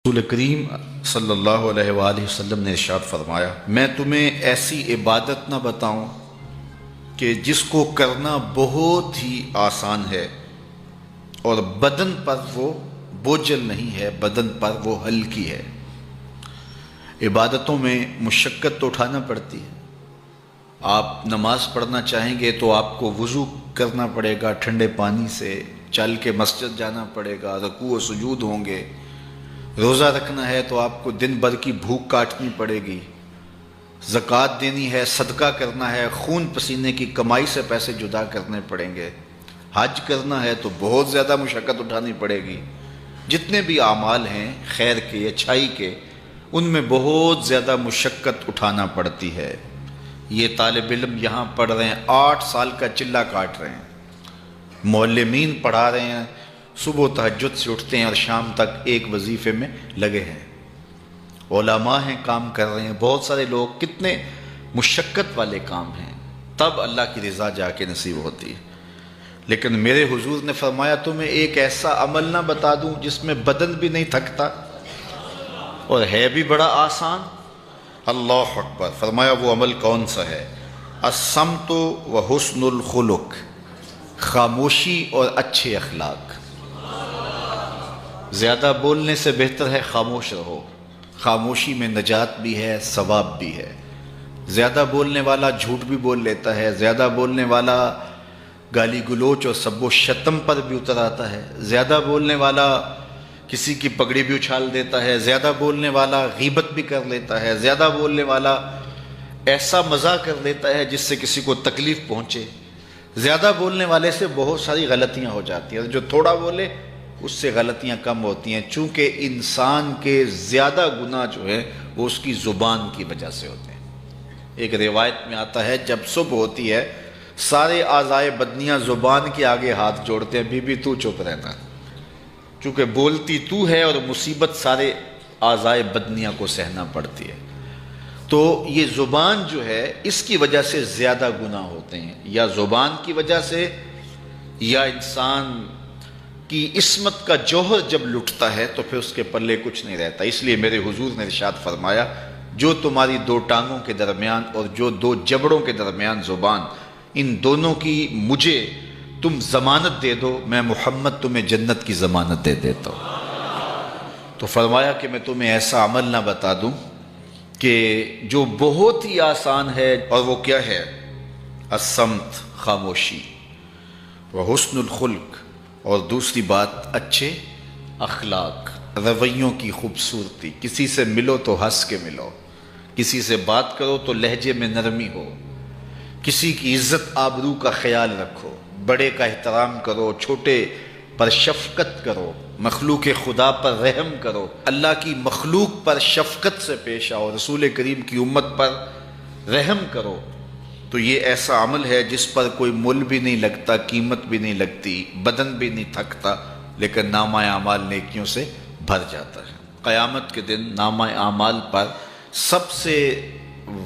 رسول کریم صلی اللہ علیہ وآلہ وسلم نے ارشاد فرمایا، میں تمہیں ایسی عبادت نہ بتاؤں کہ جس کو کرنا بہت ہی آسان ہے اور بدن پر وہ بوجھل نہیں ہے، بدن پر وہ ہلکی ہے۔ عبادتوں میں مشقت تو اٹھانا پڑتی ہے۔ آپ نماز پڑھنا چاہیں گے تو آپ کو وضو کرنا پڑے گا، ٹھنڈے پانی سے چل کے مسجد جانا پڑے گا، رکوع و سجود ہوں گے۔ روزہ رکھنا ہے تو آپ کو دن بھر کی بھوک کاٹنی پڑے گی، زکوٰۃ دینی ہے، صدقہ کرنا ہے، خون پسینے کی کمائی سے پیسے جدا کرنے پڑیں گے، حج کرنا ہے تو بہت زیادہ مشقت اٹھانی پڑے گی۔ جتنے بھی اعمال ہیں خیر کے، اچھائی کے، ان میں بہت زیادہ مشقت اٹھانا پڑتی ہے۔ یہ طالب علم یہاں پڑھ رہے ہیں، 8 سال کا چلہ کاٹ رہے ہیں، معلمین پڑھا رہے ہیں، صبح تہجد سے اٹھتے ہیں اور شام تک ایک وظیفے میں لگے ہیں، علماء ہیں کام کر رہے ہیں، بہت سارے لوگ، کتنے مشقت والے کام ہیں، تب اللہ کی رضا جا کے نصیب ہوتی ہے۔ لیکن میرے حضور نے فرمایا تمہیں ایک ایسا عمل نہ بتا دوں جس میں بدن بھی نہیں تھکتا اور ہے بھی بڑا آسان؟ اللہ اکبر! فرمایا وہ عمل کون سا ہے؟ الصمت و حسن الخلق، خاموشی اور اچھے اخلاق۔ زیادہ بولنے سے بہتر ہے خاموش رہو، خاموشی میں نجات بھی ہے، ثواب بھی ہے۔ زیادہ بولنے والا جھوٹ بھی بول لیتا ہے، زیادہ بولنے والا گالی گلوچ اور سب و شتم پر بھی اتر آتا ہے، زیادہ بولنے والا کسی کی پگڑی بھی اچھال دیتا ہے، زیادہ بولنے والا غیبت بھی کر لیتا ہے، زیادہ بولنے والا ایسا مزاح کر لیتا ہے جس سے کسی کو تکلیف پہنچے۔ زیادہ بولنے والے سے بہت ساری غلطیاں ہو جاتی ہیں، جو تھوڑا بولے اس سے غلطیاں کم ہوتی ہیں، چونکہ انسان کے زیادہ گناہ جو ہے وہ اس کی زبان کی وجہ سے ہوتے ہیں۔ ایک روایت میں آتا ہے جب صبح ہوتی ہے سارے اعضائے بدنیاں زبان کے آگے ہاتھ جوڑتے ہیں، بی بی تو چپ رہنا، چونکہ بولتی تو ہے اور مصیبت سارے اعضائے بدنیاں کو سہنا پڑتی ہے۔ تو یہ زبان جو ہے اس کی وجہ سے زیادہ گناہ ہوتے ہیں، یا زبان کی وجہ سے، یا انسان کی عصمت کا جوہر جب لٹتا ہے تو پھر اس کے پلے کچھ نہیں رہتا۔ اس لیے میرے حضور نے ارشاد فرمایا، جو تمہاری 2 ٹانگوں کے درمیان اور جو 2 جبڑوں کے درمیان زبان، ان دونوں کی مجھے تم ضمانت دے دو، میں محمد تمہیں جنت کی ضمانت دے دیتا ہوں۔ تو فرمایا کہ میں تمہیں ایسا عمل نہ بتا دوں کہ جو بہت ہی آسان ہے، اور وہ کیا ہے؟ الصمت، خاموشی، وحسن الخلق، اور دوسری بات اچھے اخلاق، رویوں کی خوبصورتی۔ کسی سے ملو تو ہنس کے ملو، کسی سے بات کرو تو لہجے میں نرمی ہو، کسی کی عزت آبرو کا خیال رکھو، بڑے کا احترام کرو، چھوٹے پر شفقت کرو، مخلوق خدا پر رحم کرو، اللہ کی مخلوق پر شفقت سے پیش آؤ، رسول کریم کی امت پر رحم کرو۔ تو یہ ایسا عمل ہے جس پر کوئی مول بھی نہیں لگتا، قیمت بھی نہیں لگتی، بدن بھی نہیں تھکتا، لیکن نامہ اعمال نیکیوں سے بھر جاتا ہے۔ قیامت کے دن نامہ اعمال پر سب سے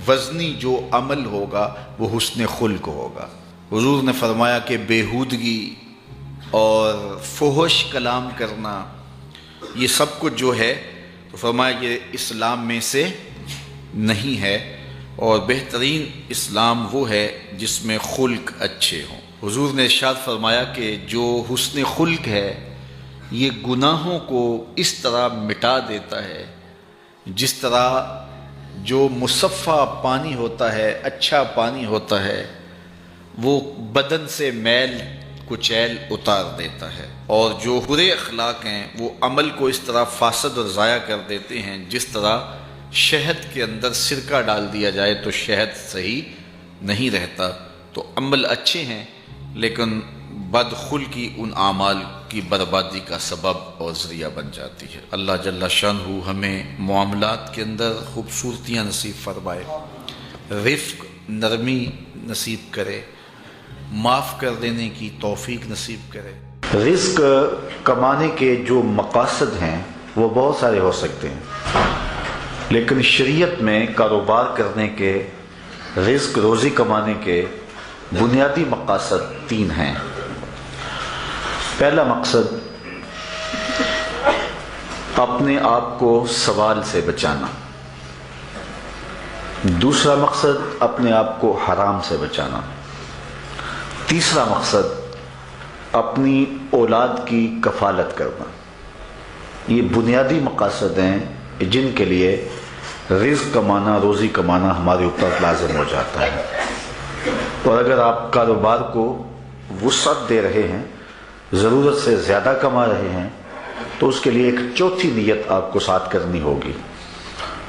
وزنی جو عمل ہوگا وہ حسن خلق ہوگا۔ حضور نے فرمایا کہ بیہودگی اور فحش کلام کرنا، یہ سب کچھ جو ہے، تو فرمایا یہ اسلام میں سے نہیں ہے، اور بہترین اسلام وہ ہے جس میں خلق اچھے ہوں۔ حضور نے ارشاد فرمایا کہ جو حسن خلق ہے یہ گناہوں کو اس طرح مٹا دیتا ہے جس طرح جو مصفہ پانی ہوتا ہے، اچھا پانی ہوتا ہے، وہ بدن سے میل کچیل اتار دیتا ہے، اور جو برے اخلاق ہیں وہ عمل کو اس طرح فاسد اور ضائع کر دیتے ہیں جس طرح شہد کے اندر سرکہ ڈال دیا جائے تو شہد صحیح نہیں رہتا۔ تو عمل اچھے ہیں لیکن بدخلقی ان اعمال کی بربادی کا سبب اور ذریعہ بن جاتی ہے۔ اللہ جل شانہ ہمیں معاملات کے اندر خوبصورتیاں نصیب فرمائے، رفق، نرمی نصیب کرے، معاف کر دینے کی توفیق نصیب کرے۔ رزق کمانے کے جو مقاصد ہیں وہ بہت سارے ہو سکتے ہیں، لیکن شریعت میں کاروبار کرنے کے، رزق روزی کمانے کے بنیادی مقاصد 3 ہیں۔ پہلا مقصد اپنے آپ کو سوال سے بچانا، دوسرا مقصد اپنے آپ کو حرام سے بچانا، تیسرا مقصد اپنی اولاد کی کفالت کرنا۔ یہ بنیادی مقاصد ہیں جن کے لیے رزق کمانا، روزی کمانا ہمارے اوپر لازم ہو جاتا ہے۔ اور اگر آپ کاروبار کو وسعت دے رہے ہیں، ضرورت سے زیادہ کما رہے ہیں، تو اس کے لیے ایک چوتھی نیت آپ کو ساتھ کرنی ہوگی،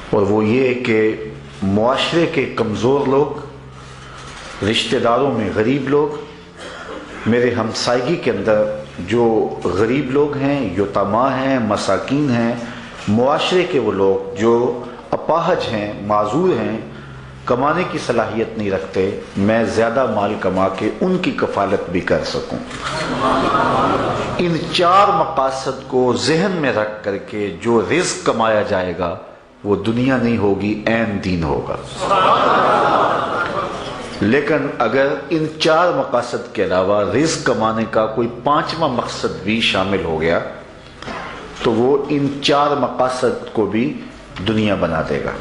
اور وہ یہ کہ معاشرے کے کمزور لوگ، رشتہ داروں میں غریب لوگ، میرے ہمسائیگی کے اندر جو غریب لوگ ہیں، یتیما ہیں، مساکین ہیں، معاشرے کے وہ لوگ جو اپاہج ہیں، معذور ہیں، کمانے کی صلاحیت نہیں رکھتے، میں زیادہ مال کما کے ان کی کفالت بھی کر سکوں۔ ان چار مقاصد کو ذہن میں رکھ کر کے جو رزق کمایا جائے گا وہ دنیا نہیں ہوگی، عین دین ہوگا۔ لیکن اگر ان چار مقاصد کے علاوہ رزق کمانے کا کوئی پانچواں مقصد بھی شامل ہو گیا تو وہ ان چار مقاصد کو بھی دنیا بنا دے گا۔